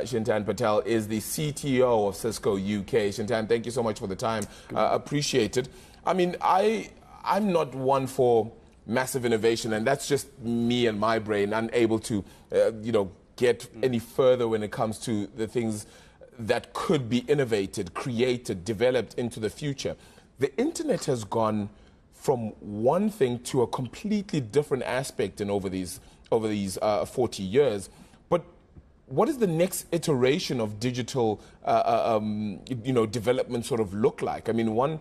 Chintan Patel is the CTO of Cisco UK. Chintan, thank you so much for the time. Appreciate it. I mean, I'm not one for massive innovation, and that's just me and my brain, unable to, get any further when it comes to the things that could be innovated, created, developed into the future. The internet has gone from one thing to a completely different aspect over these 40 years. But what does the next iteration of digital, development sort of look like? I mean, one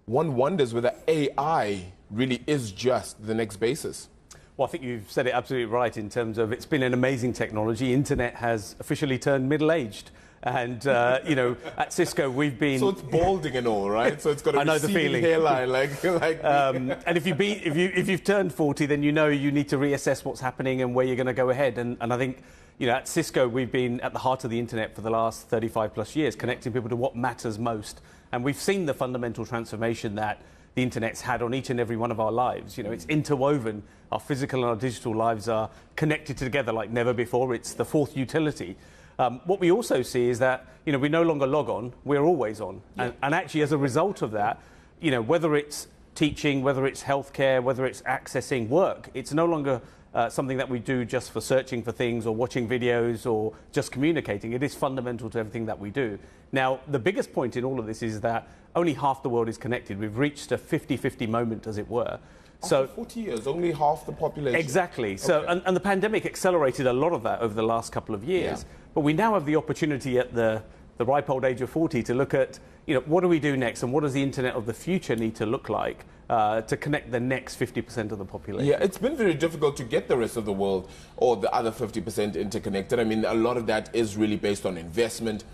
wonders whether AI really is just the next basis. Well, I think you've said it absolutely right in terms of it's been an amazing technology. Internet has officially turned middle-aged. And, at Cisco, we've been... So it's balding and all, right? So it's got a receding hairline, And if you've turned 40, then you know you need to reassess what's happening and where you're going to go ahead. And I think, at Cisco, we've been at the heart of the internet for the last 35 plus years, connecting people to what matters most. And we've seen the fundamental transformation that the internet's had on each and every one of our lives. It's interwoven. Our physical and our digital lives are connected together like never before. It's the fourth utility. What we also see is that, we no longer log on, we're always on. Yeah. And actually, as a result of that, whether it's teaching, whether it's healthcare, whether it's accessing work, it's no longer something that we do just for searching for things or watching videos or just communicating. It is fundamental to everything that we do. Now, the biggest point in all of this is that only half the world is connected. We've reached a 50-50 moment, as it were. After 40 years, only half the population. Exactly. So, okay. and the pandemic accelerated a lot of that over the last couple of years. Yeah. But we now have the opportunity at the ripe old age of 40 to look at, what do we do next and what does the internet of the future need to look like to connect the next 50% of the population? Yeah, it's been very difficult to get the rest of the world or the other 50% interconnected. I mean, a lot of that is really based on investment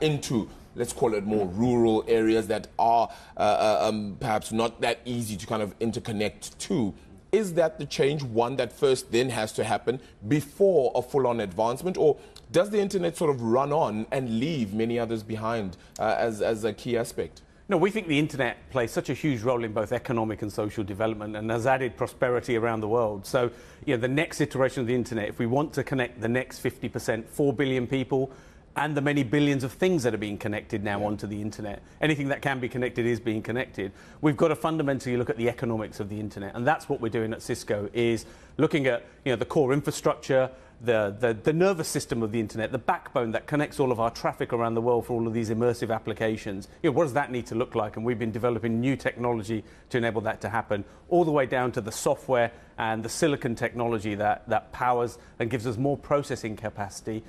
into, let's call it, more rural areas that are perhaps not that easy to kind of interconnect to. Is that the change, one that first then has to happen before a full-on advancement, or does the internet sort of run on and leave many others behind as a key aspect? No, we think the internet plays such a huge role in both economic and social development and has added prosperity around the world. So, the next iteration of the internet, if we want to connect the next 50%, 4 billion people, and the many billions of things that are being connected now onto the internet. Anything that can be connected is being connected. We've got to fundamentally look at the economics of the internet, and that's what we're doing at Cisco, is looking at the core infrastructure, the nervous system of the internet, the backbone that connects all of our traffic around the world for all of these immersive applications. What does that need to look like? And we've been developing new technology to enable that to happen, all the way down to the software and the silicon technology that powers and gives us more processing capacity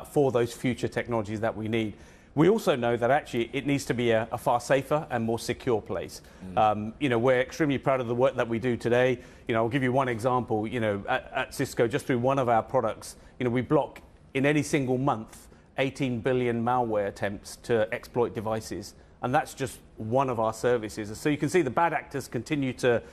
for those future technologies that we need. We also know that actually it needs to be a far safer and more secure place. We're extremely proud of the work that we do today. I'll give you one example. At Cisco, just through one of our products, we block in any single month 18 billion malware attempts to exploit devices. And that's just one of our services. So you can see the bad actors continue to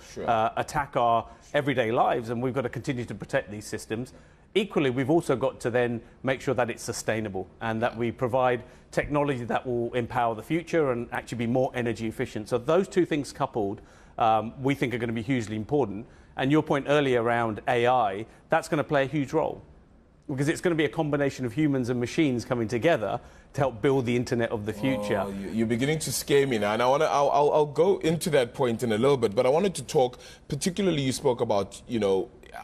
attack our everyday lives, and we've got to continue to protect these systems. Equally, we've also got to then make sure that it's sustainable and that we provide technology that will empower the future and actually be more energy efficient. So those two things coupled, we think are going to be hugely important. And your point earlier around AI, that's going to play a huge role, because it's going to be a combination of humans and machines coming together to help build the internet of the future. Oh, you're beginning to scare me now, and I'll go into that point in a little bit, but I wanted to talk, particularly you spoke about,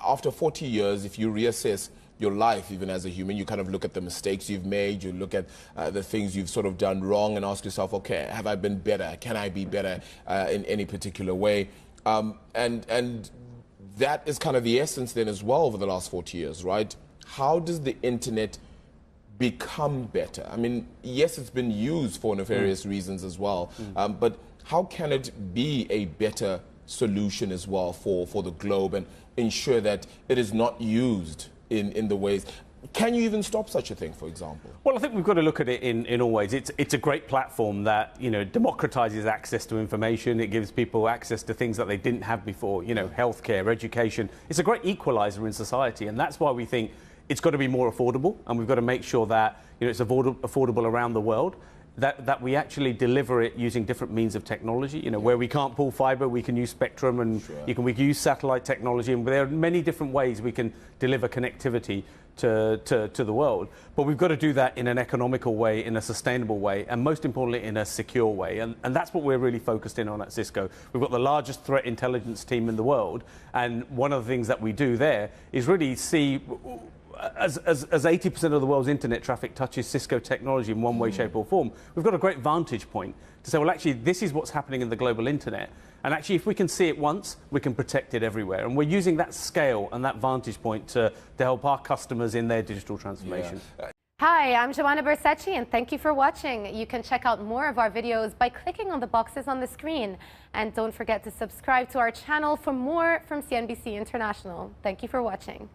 after 40 years, if you reassess your life, even as a human, you kind of look at the mistakes you've made, you look at the things you've sort of done wrong and ask yourself, okay, have I been better? Can I be better in any particular way? And that is kind of the essence then as well over the last 40 years, right? How does the internet become better? I mean, yes, it's been used for nefarious reasons as well, but how can it be a better solution as well for the globe and ensure that it is not used in the ways? Can you even stop such a thing, for example? Well, I think we've got to look at it in all ways. It's a great platform that democratizes access to information. It gives people access to things that they didn't have before. Healthcare, education. It's a great equalizer in society, and that's why we think it's got to be more affordable, and we've got to make sure that it's affordable around the world. That we actually deliver it using different means of technology. Where we can't pull fiber, we can use spectrum, and we can use satellite technology, and there are many different ways we can deliver connectivity to the world. But we've got to do that in an economical way, in a sustainable way, and most importantly, in a secure way. And that's what we're really focused in on at Cisco. We've got the largest threat intelligence team in the world. And one of the things that we do there is really see, as 80% of the world's internet traffic touches Cisco technology in one way, shape or form, we've got a great vantage point to say, well, actually, this is what's happening in the global internet. And actually, if we can see it once, we can protect it everywhere. And we're using that scale and that vantage point to help our customers in their digital transformation. Yeah. Hi, I'm Joanna Bersecci, and thank you for watching. You can check out more of our videos by clicking on the boxes on the screen. And don't forget to subscribe to our channel for more from CNBC International. Thank you for watching.